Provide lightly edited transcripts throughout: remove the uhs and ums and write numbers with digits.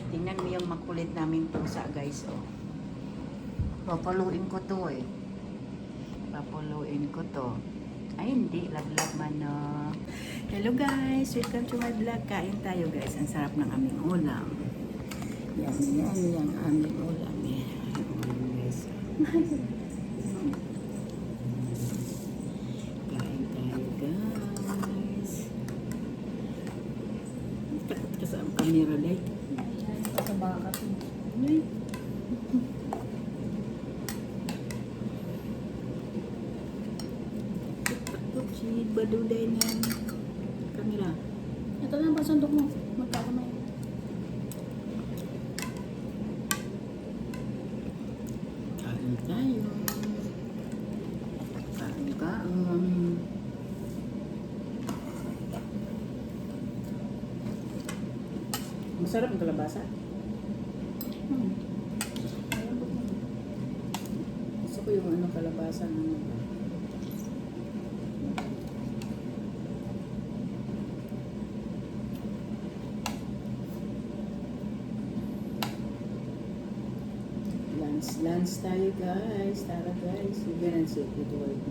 Tingnan mo yung makulit naming pusa, guys. Oh. Papaluin ko to eh. Papaluin ko to. Ay, hindi. Laglag man, no. Hello, guys. Welcome to my vlog. Kain tayo, guys. Ang sarap ng aming ulam. Yan yung aming ulam. Yan, guys. Kain tayo, guys. Takot ka sa camera, day. Sa baka. Ay. Takot si Baduday ng camera. Ito na ang pasundok mo. Magkakamay. Kain tayo. Kain. Masarap ang kalabasa. Gusto ko yung kalabasa ng lunch tayo, guys. Tara, guys. We're gonna sit with work.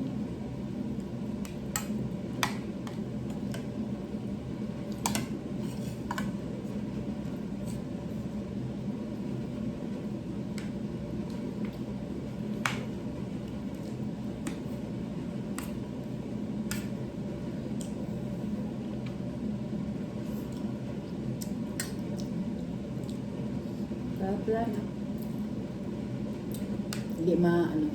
Wala na. Hindi ano.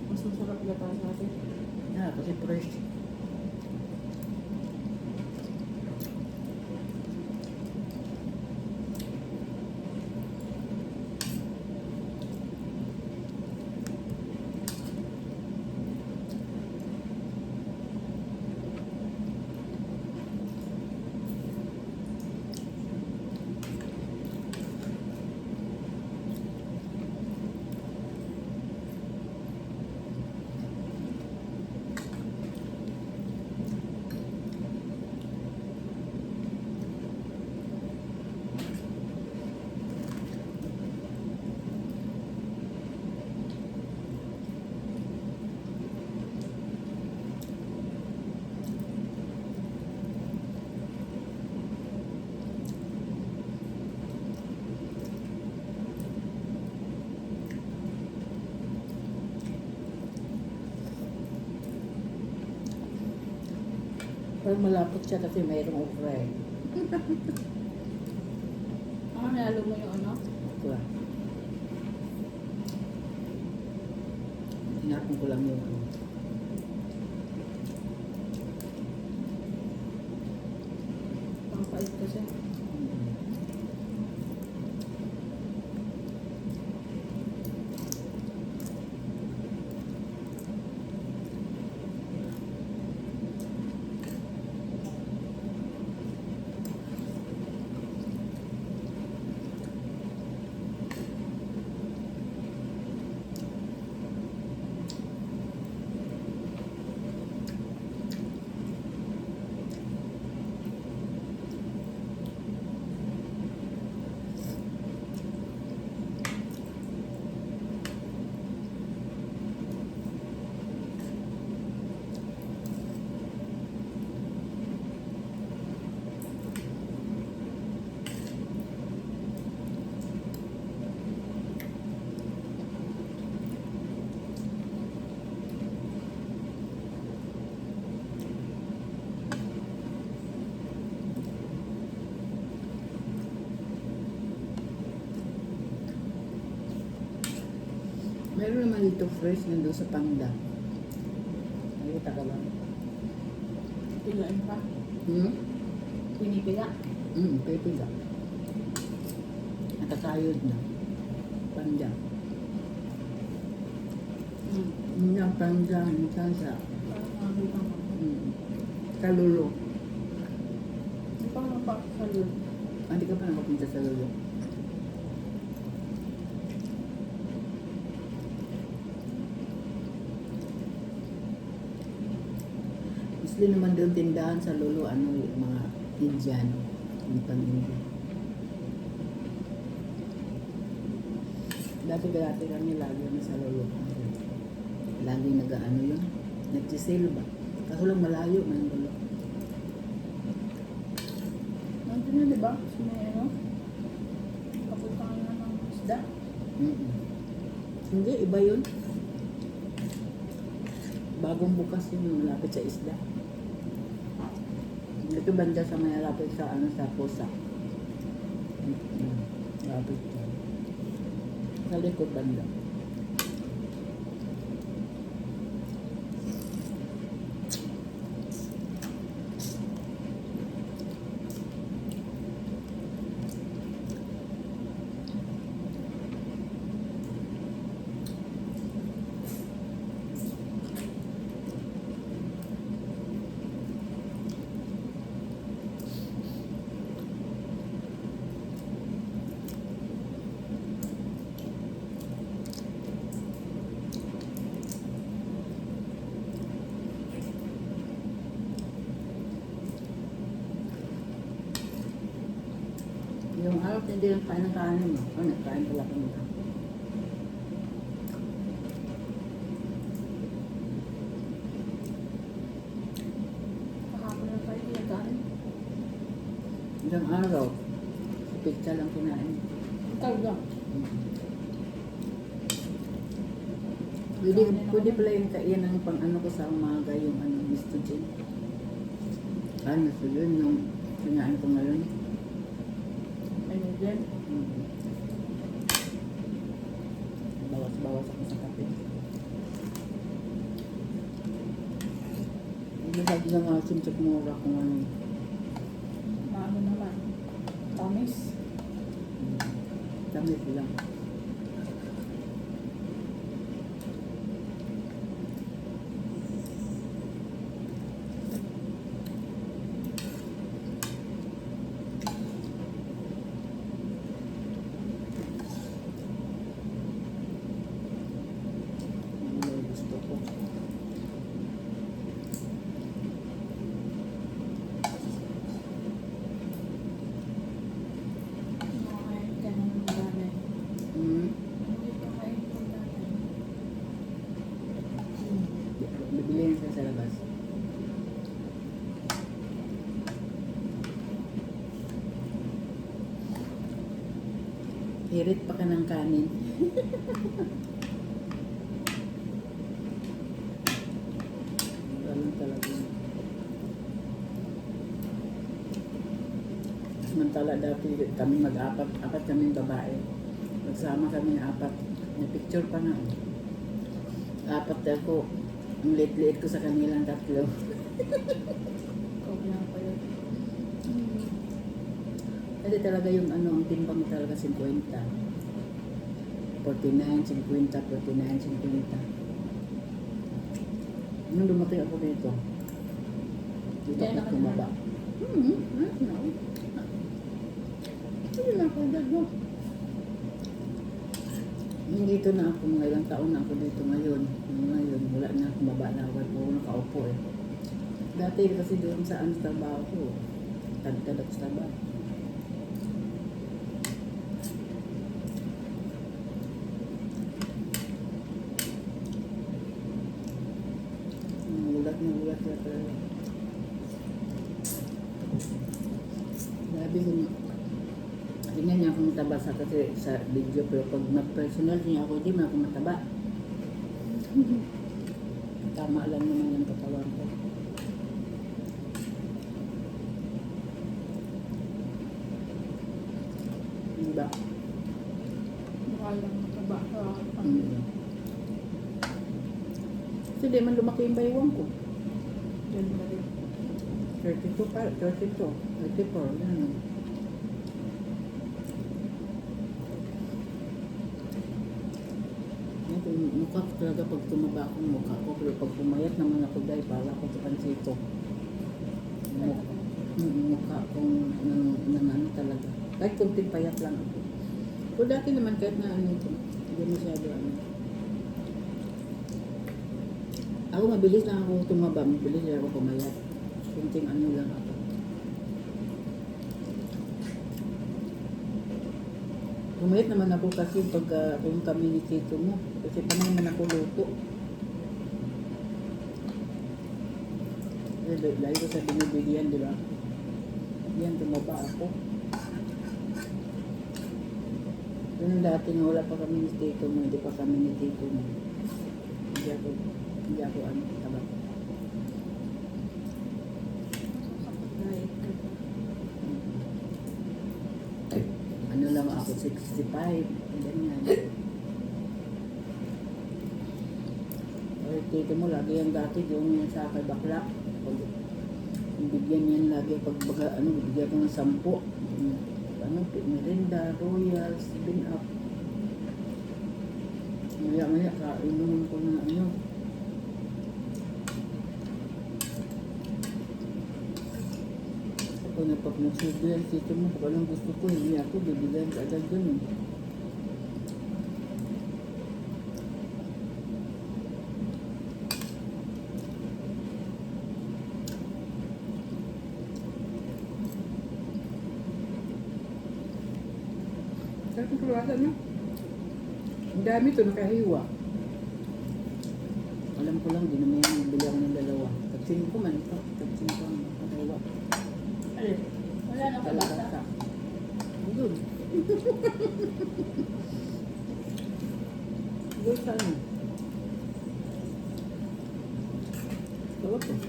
Mas masarap gata sa atin. Kasi fresh. Pero malapot siya kasi mayroong okra eh. Nalo mo yung ano? Okra. Tinapon ko lang yung Pangpait kasi. Meron naman dito fresh nandun sa Pangda. Nakita ka ba? Pilain pa. Pinipila. Pipila. Nakasayod na. Pangda. Yung Pangda, yung Sansa. Kalulo. Hindi pa napakalul. Hindi ka pa nakapunta sa Lulo. Mostly naman doon tindahan sa Lolo, ano, yung mga Indian, yung pang-India. Dati kami lagi na sa Lolo. Lagi nag-ano yun, nag-sale ba? Kaso lang malayo man yung Lolo. Nandun na, di ba? So, may ano? Kapuntangan na ng isda. Mm-mm. Hindi, iba yun. Bagong bukas yun, malapit sa isda. Ito banda sa may lapit sa ano sa Pusa. Lapit sa. Sa likod banda. Yung araw hindi lang kain ng kanin mo. Ano, kain pala kami ka. Kahapon na tayo kinakain. Isang araw, pizza lang kinain. Talaga. Pwede pala yung kainan ng pang ano ko sa umaga, yung ano, Mr. Jane. Ano, so yun, yung kinain ko ngayon. Ano din? Bawas-bawas ako sa kape. Hindi lagi na nga simsip mura kung ano. Maano naman. Tamis. Tamis lang. Ano gusto ko. Kumakain ka ng dami. Hindi ka kain ng dami. Bibiliin siya sa labas. Hirit pa ka ng kanin. Ganun talaga. Samantala dati kami apat kaming babae. Magsama kami ng apat. May picture pa nga. Apat ako. Ang liit-liit ko sa kanilang tatlo. Ikaw lang pa yun. Kasi talaga yung ano, ang timbang mo talaga 50. 49, 50, 49, 50. Nung dumating ako dito, dito Kaya ako tumaba. No. Hindi na ako dito. Dito na ako, mga ilang taon na ako dito ngayon. Ngayon, wala na akong mabalawad po ako nakaupo eh. Dati kasi doon sa ano trabaho ko, tagtad ako sa trabaho. Nagulat na talaga. Sabi ko, tingnan niya akong mataba sa kasi sa video, pero pag na-personal niya ako, hindi man ako mataba. Tama lang naman yung katawan ko. Diba? Mukha lang mataba sa akin. Kasi di man lumaki yung baywang ko. Yan ba rin? 32 pa, 32, 34, yan. Mukha ko talaga pag tumaba akong mukha ko, pero pag pumayat naman ako dahil para ako sa pansito. Mukha akong nang ano talaga. Kahit kunting payat lang ako. Pero dati naman kahit na ano ito, hindi masyado ano. Ako mabilis lang ako tumaba, mabilis lang ako pumayat. Kunting ano lang ako. Pumayat naman ako kasi pag kung kami ni tito mo. Kasi pa naman ako luto. Lagi ko sa binibigyan, di ba? Yan, tumaba ako. Yung dati nga wala pa kami ni tito mo, hindi pa kami ni tito mo. Hindi ako ano, taba. Ano lang ako, 65. Ganyan. Ay, tito mo, lagi yung dati, yung sa akin bakla. Pag bigyan yan lagi, pag baga, ano, bigyan ko ng 10. Ano, merinda, royal, 7-up. Maya-maya, kainuman ko na ano. Ako na pag nagsudo yan, tito mo, kung anong gusto ko, hindi ako, bibigyan ka agad ganun. Sarap ang kruwasan, no? Ang dami ito, nakahiwa. Alam ko lang, di naman yan, nabili ako ng 2. Tagsin ko man ito, tagsin ko ang nakahiwa. Alin? Wala na pa bata. Kalabasa. Good. Good sa ano? Sarap eh.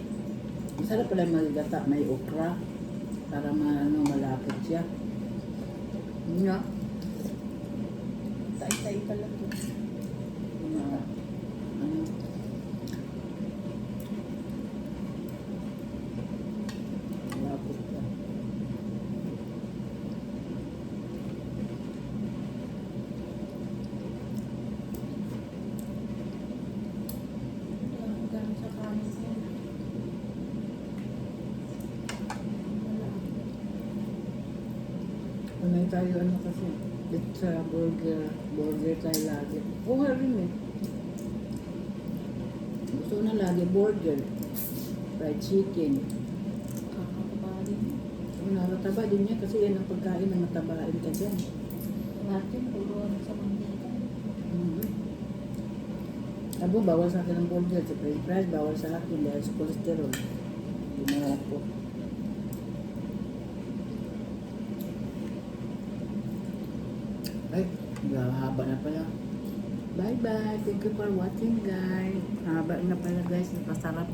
Masarap pala yung magata, may okra. Para malapot siya. Nga. Tay-tay pala to. Ano? Malapot siya. Ang gamit sa kanin yan. Wala. Panay tayo ano kasi, pizza, burger tayo lagi. Kuha rin eh. Gusto ko na lagi burger, fried chicken. Kakakabali. Mataba din niya kasi yan ang pagkain na matabain ka dyan. Natin, puro ano sa mantika. Abo, bawal sa akin ang burger. Sa french fries, bawal sa akin dahil sa cholesterol. Hindi na ako. Ay, haba na pala. Bye-bye. Thank you for watching, guys. Haba na pala, guys. Napasarap.